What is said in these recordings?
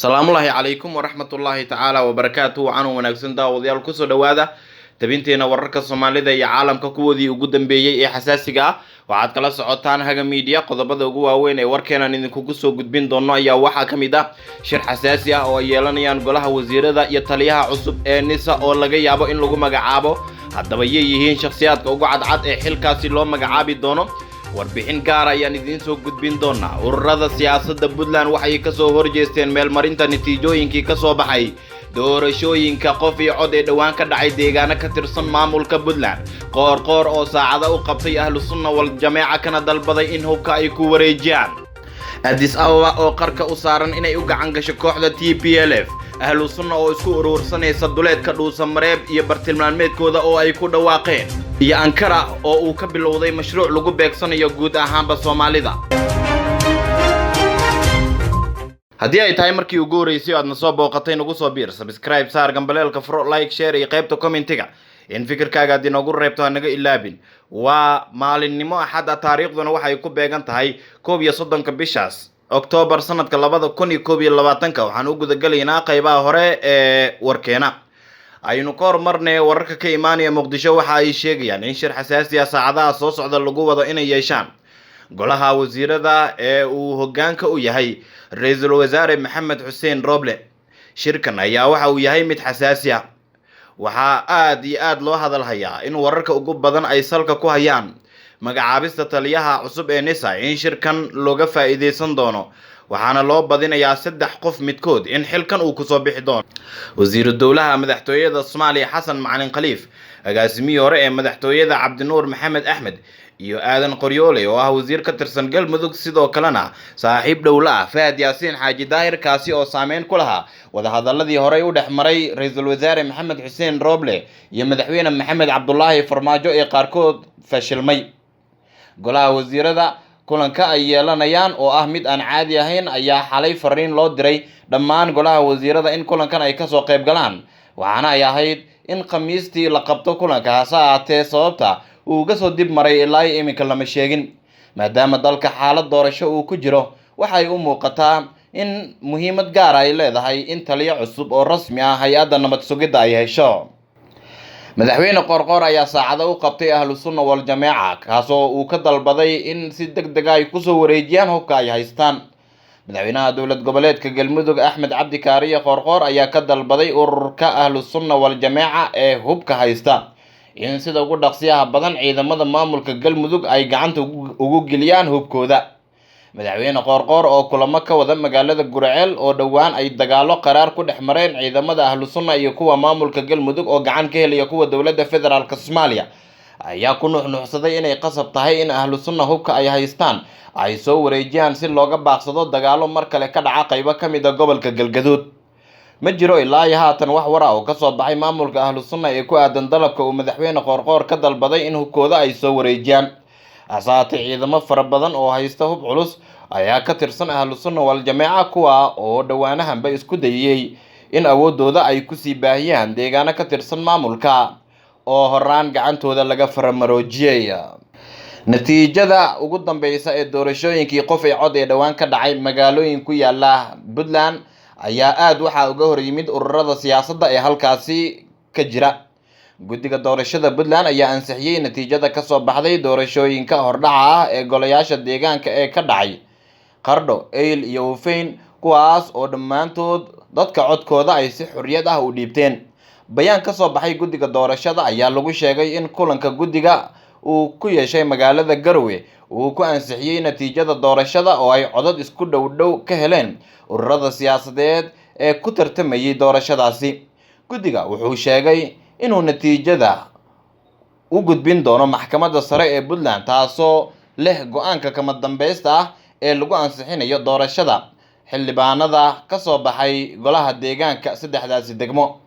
salaamullaahi calaykum waraxmatullaahi tacaala wabarakaatuhu canuu wanaagsan daawadayaal kusoo dhowaada tabinteena wararka soomaalida iyo caalamka kuwoodii ugu dambeeyey ee xasaasiga ah waxaad kala socotaan haga miidiya qodobada ugu waaweyn ee warkeenan idinkugu soo gudbin doono ayaa waxaa ka mid ah shir xasaasi ah oo ay yeelanayaan golaha wasiirada iyo taliyaha cusub ee nisa oo laga yaabo in lagu magacaabo haddaba yay yihiin shakhsiyaadka ugu cadcad ee xilkaasi loo magacaabi doono warbixin gaar ayaan idiin soo gudbin doonaa ururada siyaasadda Puntland waxay ka soo horjeesteen meelmarinta natiijooyinkii ka soo baxay doorashooyinka qof iyo cod ee dhawaan ka dhacay deegaano ka tirsan maamulka Puntland qoor oo saacada u qabtay ahlu sunna wal jameeca kana dalbaday in hubka ay ku wareejiyaan Addis Ababa oo qarka u saaran inay u gacan gasho kooxda TPLF ahlu sunna oo isku urursanaysa duleedka dhuusa mareeb iyo bartilmaameedkooda oo ay ku dhawaaqeen iyo Ankara oo uu ka bilowday mashruuc lagu beegsanayo guud ahaanba Soomaalida haddii ay tahay markii ugu horeysay aadna soo booqatay nagu soo biir subscribe saar gambaleelka furo like share iyo qaybta commentiga in fikirkaaga aad inoogu reebto hanaga ilaabin waa maalinimo axada taariikhduna waxay ku beegan tahay 31 bishaas October sanadka 2021 waxaan u gudagalaynaa qaybaha hore ee warkeena aynu ka hormarnay wararka ka imaanaya Muqdisho waxa ay sheegayaan in shir xasaasi ah saacadaha soo socda lagu wado inay yeeshaan golaha wasiirada ee uu hoggaanka u yahay ra'iisul wasaare Maxamed Xuseen Roble shirkan ayaa waxa uu yahay mid xasaasi ah waxa aad iyo aad loo hadal hayaa in wararka ugu badan ay salka ku hayaan magacaabista taliyaha cusub ee nisa in shirkan looga faa'iideysan doono waxaana loo badinayaa 3 qof midkood in xilkan uu ku soo bixi doono wasiiru dowlaha madaxtooyada Soomaaliya Xasan Macalin Khaliif agaasimihii hore ee madaxtooyada Cabdinuur Maxamed Axmed iyo aadan qoryoole oo ah wasiir ka tirsan galmudug sidoo kalena saaxiib dhowla ah Fahad Yaasiin Xaaji Daahir kaasi oo saameyn ku lahaa wadahadaladii hore u dhexmaray ra'iisul wasaare Maxamed Xuseen Roble iyo madaxweyne Maxamed Cabdullaahi Farmaajo ee qaarkood fashilmay golaha wasiirada kulanka ay yeelanayaan oo ah mid aan caadi ahayn ayaa xalay fariin loo diray dhammaan golaha wasiirada in kulankan ay ka soo qayb galaan waxaana ay ahayd in khamiistii la qabto kulankaas aatee sababta uu ga soo dib maray ilaa iminka lama sheegin maadaama dalka xaalad doorasho uu ku jiro waxay u muuqataa in muhiimad gaar ay leedahay in taliye cusub oo rasmi ah hay'adda nabad sugidda ay hesho madaxweyne qorqor ayaa saacada u qabtay ahlu sunna wal jameeca kaasoo uu ka dalbaday in si degdeg ah ay ku soo wareejiyaan hubka ay haystaan madaxweynaha dowlad goboleedka galmudug Axmed Cabdi Kaariye qorqor ayaa ka dalbaday ururka ahlu sunna wal jameeca ee hubka haysta in sida ugu dhaqsiyaha badan ciidamada maamulka galmudug ay gacanta ugu geliyaan hubkooda madaxweyne qorqor oo kulamo ka wada magaalada Gurceel oo dhawaan ay dagaalo qaraar ku dhexmareen ciidamada ahlu sunna iyo kuwa maamulka galmudug oo gacan ka helaya kuwa dowladda federaalka Soomaaliya ayaa ku nuuxnuuxsaday inay qasab tahay in ahlu sunna hubka ay haystaan ay soo wareejiyaan si looga baaqsado dagaalo mar kale ka dhaca qaybo ka mid ah gobolka Galgaduud ma jiro ilaa haatan wax war ah oo ka soo baxay maamulka ahlu sunna ee ku aadan dalabka uu madaxweyne qorqor ka dalbaday in hubkooda ay soo wareejiyaan asaate ciidamo fara badan oo haysta hub culus ayaa ka tirsan ahlu sunna wal jameeca kuwa oo dhawaanahanba isku dayay in awoodooda ay ku sii baahiyaan deegaano ka tirsan maamulka oo horaan gacantooda laga faramaroojiyay natiijada ugu dambeysa ee doorashooyinkii qof ee cod ee dhawaan ka dhacay magaalooyin ku yaala Puntland ayaa aad waxa uga hor yimid ururada siyaasadda ee halkaasi ka jira guddiga doorashada Puntland ayaa ansixiyay natiijada ka soo baxday doorashooyinka hordhaca ah ee golayaasha deegaanka ee ka dhacay Qardho, Eyl iyo Hufeyn kuwaas oo dhammaantood dadka codkooda ay si xurriyad ah u dhiibteen bayaan ka soo baxay guddiga doorashada ayaa lagu sheegay in kulanka guddiga uu ku yeeshay magaalada Garowe uu ku ansixiyay natiijada doorashada oo ay codad isku dhow ka heleen ururada siyaasadeed ee ku tartamayay doorashadaasi guddiga wuxuu sheegay inuu natiijada u gudbin doono maxkamadda sare ee Puntland taasoo leh go'aanka kama dambaysta ah ee lagu ansixinayo doorashada xildhibaanada ka soo baxay golaha deegaanka saddexdaasi degmo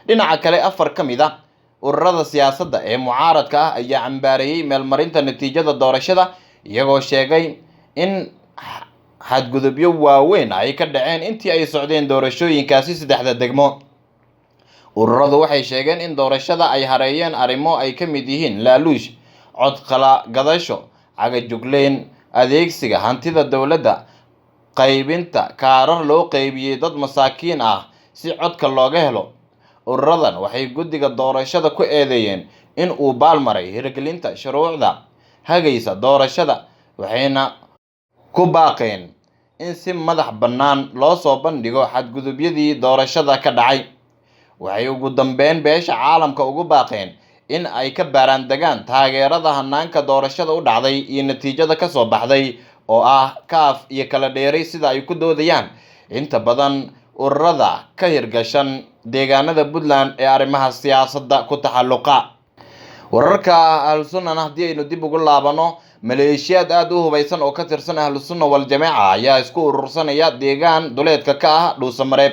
dhinaca kale 4 ka mid ah ururada siyaasadda ee mucaaradka ah ayaa cambaareeyay meelmarinta natiijada doorashada iyagoo sheegay in xadgudubyo waaweyn ay ka dhaceen intii ay socdeen doorashooyinkaasi saddexda degmo ururadu waxay sheegeen in doorashada ay hareeyeen arrimo ay ka mid yihiin laaluush cod qala gadasho caga jugleen adeegsiga hantida dowladda qaybinta kaarar loo qaybiyey dad masaakiin ah si codka looga helo. Ururadan waxay guddiga doorashada ku eedeeyeen in uu baalmaray hirgelinta shuruucda hagaysa doorashada, waxayna ku baaqeen in si madax bannaan loo soo bandhigo xadgudubyadii doorashada ka dhacay. Waxay ugu dambeyn beesha caalamka ugu baaqeen in ay ka baaraandegaan taageerada hanaanka doorashada u dhacday iyo natiijada ka soo baxday oo ah kaaf iyo kala dheeray sida ay ku doodayaan inta badan ururada ka hirgashan deegaanada Puntland ee arrimaha siyaasadda ku taxalluqa. Wararka Ahlusunnah haddii aynu dib ugu laabano, maleeshiyaad aad u hubaysan oo ka tirsan Ahlusunnah wal Jamaaca ayaa isku urursanaya deegaan duleedka ka ah Dhuusamareeb.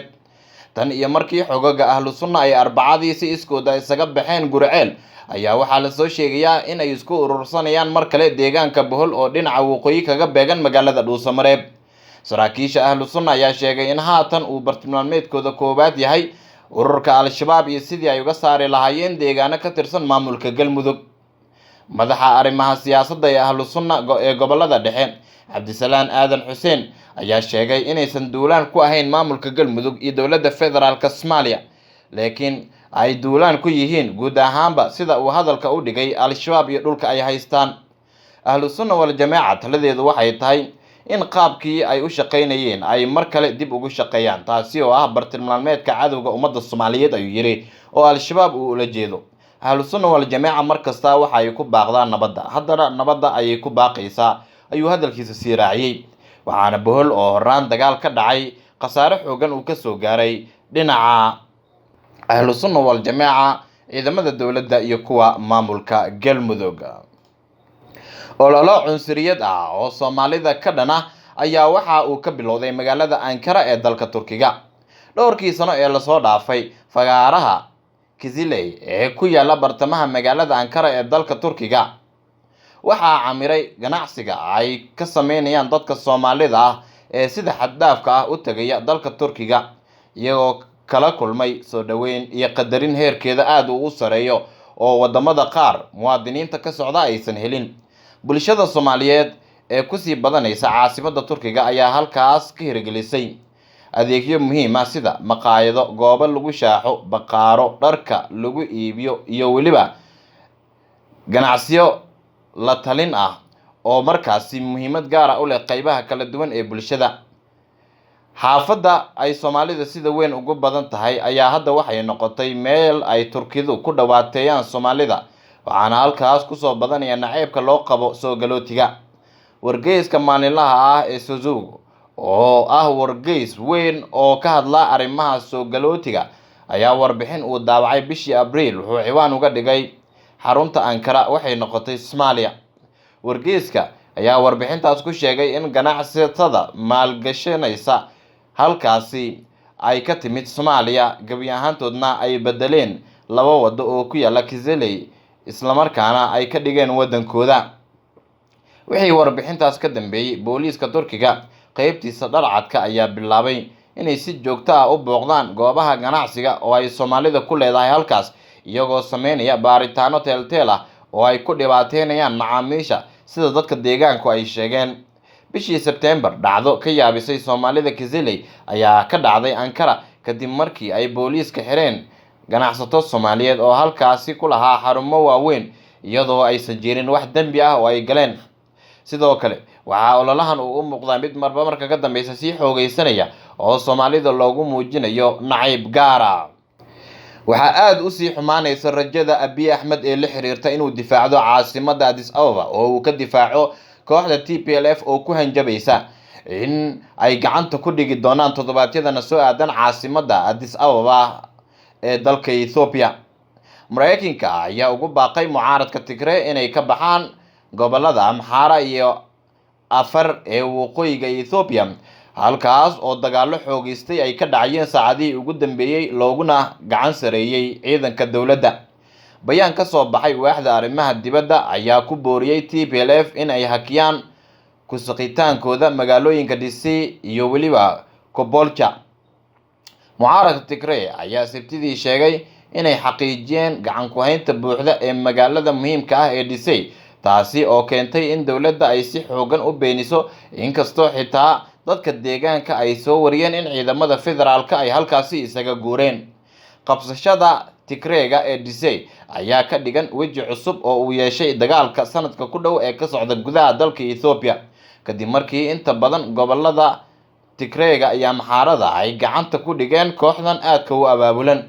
Tan iyo markii xogaga Ahlusunnah ay Arbacadii si iskooda isaga baxeen Gurceel ayaa waxaa la soo sheegayaa in ay isku urursanayaan mar kale deegaanka Bohol oo dhinaca waqooyi kaga beegan magaalada Dhuusamareeb. Saraakiisha Ahlusunnah ayaa sheegay in haatan uu bartilmaameedkooda koowaad yahay ururka Al-Shabaab iyo sidii ay uga saari lahaayeen deegaano ka tirsan maamulka Galmudug. Madaxa arrimaha siyaasadda ee Ahlusunnah ee gobolada dhexe, Cabdisalaan Aadan Xuseen, ayaa sheegay inaysan duulaan ku ahayn maamulka Galmudug iyo dowladda federaalka Soomaaliya, laakiin ay duulaan ku yihiin guud ahaanba sida uu hadalka u dhigay Al-Shabaab iyo dhulka ay haystaan. Ahlusunnah wal Jamaaca taladeedu waxay tahay in qaabkii ay u shaqaynayeen ay mar kale dib ugu shaqeeyaan, taasi oo ah bartilmaameedka cadowga ummadda Soomaaliyeed ayuu yiri oo Al-Shabaab uu ula jeedo. Ahlusunnah wal Jamaaca markasta waxa ay ku baaqdaan nabadda, haddana nabadda ayay ku baaqaysaa ayuu hadalkiisa sii raaciyay. Waxaana Bohol oo horaan dagaal ka dhacay khasaare xoogan uu ka soo gaaray dhinaca Ahlusunnah wal Jamaaca, ciidamada dowladda iyo kuwa maamulka Galmudug. Ololo cunsuriyad ah oo Soomaalida ka dhana ayaa waxa uu ka bilowday magaalada Ankara ee dalka Turkiga. Dhowrkii sano ee lasoo dhaafay, fagaaraha Kiziley ee ku yaala bartamaha magaalada Ankara ee dalka Turkiga waxaa camiray ganacsiga ay ka sameynayaan dadka Soomaalida ah ee sida xad dhaafka ah u tagaya dalka Turkiga, iyagoo kala kulmay soo dhaweyn iyo qadarin heerkeeda aad u sareeyo oo wadamada qaar muwaadiniinta ka socda aysan helin. Bulshada Soomaaliyeed ee ku sii badanaysa caasimadda Turkiga ayaa halkaas ka hirgelisay adeegyo muhiim ah sida maqaayado, goobo lagu shaaxo, baqaaro dharka lagu iibiyo iyo weliba ganacsiyo la talin ah oo markaasi muhiimad gaar ah u leh qaybaha kala duwan ee bulshada. Xaafadda ay Soomaalida sida weyn ugu badan tahay ayaa hadda waxay noqotay meel ay Turkidu ku dhawaateeyaan Soomaalida, waxaana halkaas ku soo badanaya naceebka loo qabo soo galootiga. Wargeyska maalinlaha ah ee Suzugu oo ah wargeys weyn oo ka hadla arrimaha soo galootiga ayaa warbixin uu daabacay bishii Abriil wuxuu ciwaan uga dhigay xarunta Ankara waxay noqotay Soomaaliya. Wargeyska ayaa warbixintaas ku sheegay in ganacsatada maalgashanaysa halkaasi ay ka timid Soomaaliya gabi ahaantoodna ay bedeleen laba wado oo ku yaala Kiziley isla markaana ay ka dhigeen wadankooda. Wixii warbixintaas ka dambeeyay, booliiska Turkiga qaybtiisa dharcadka ayaa bilaabay inay si joogto ah u booqdaan goobaha ganacsiga oo ay Soomaalida ku leedahay halkaas, iyagoo sameynaya baaritaano teel ah oo ay ku dhibaateynayaan macaamiisha sida dadka deegaanku ay sheegeen. Bishii Sebtembar, dhacdo ka yaabisay Soomaalida Kiziley ayaa ka dhacday Ankara kadib markii ay booliiska xireen ganacsato Soomaaliyeed oo halkaasi ku lahaa xarumo waaweyn iyadoo aysan jirin wax dambi ah oo ay galeen. Sidoo kale waxaa ololahan uu u muuqdaa mid marba marka ka dambeysa sii xoogeysanaya oo Soomaalida loogu muujinayo nacayb gaar ah. Waxaa aad u sii xumaanaysa rajada Abiy Ahmed ee la xiriirta inuu difaacdo caasimadda Addis Ababa oo uu ka difaaco kooxda TPLF oo ku hanjabaysa in ay gacanta ku dhigi doonaan toddobaadyadana soo aadan caasimadda Addis Ababa ee dalka Ethiopia. Mareykanka ayaa ugu baaqay mucaaradka Tigray inay ka baxaan gobolada Amhara iyo Afar ee waqooyiga Ethiopia, halkaas oo dagaalo xoogeystay ay ka dhacayeen saacadihii ugu dambeeyay looguna gacan sareeyay ciidanka dowladda. Bayaan ka soo baxay waaxda arrimaha dibadda ayaa ku booriyay TPLF in ay hakiyaan ku saqitaankooda magaalooyinka DC iyo weliba Kobolcha. Mucaaradka Tigray ayaa Sabtidii sheegay inay xaqiijiyeen gacan ku haynta buuxda ee magaalada muhiimka ah ee DC, taasi oo keentay in dowladda ay si xoogan u beeniso inkastoo xitaa dadka deegaanka ay soo wariyeen in ciidamada federaalka ay halkaasi isaga guureen. Qabsashada Tigreega ee Dise ayaa ka dhigan weji cusub oo uu yeeshay dagaalka sanadka ku dhow ee ka socda gudaha dalka Ethiopia, kadib markii inta badan gobolada Tigreega iyo Amxaarada ay gacanta ku dhigeen kooxdan aadka u abaabulan.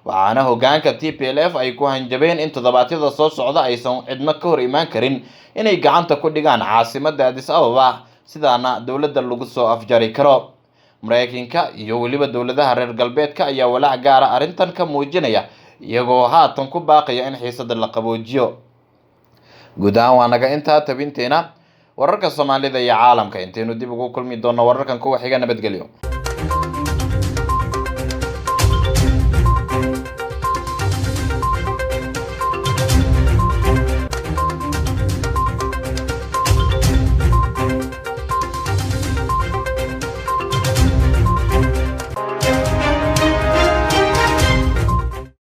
waxaana hoggaanka TPLF ay ku hanjabeen in toddobaadyada soo socda aysan cidna ka hor imaan karin inay gacanta ku dhigaan caasimadda Addis Ababa, sidaana dowladda lagu soo afjari karo. Mareykanka iyo weliba dowladaha reer galbeedka ayaa walaac gaara arrintan ka muujinaya, iyagoo haatan ku baaqaya in xiisada la qaboojiyo. guud ahaan waa naga intaa tabinteena wararka Soomaalida iyo caalamka. intaynu dib ugu kulmi doono wararkan kuwa xiga, nabadgelyo.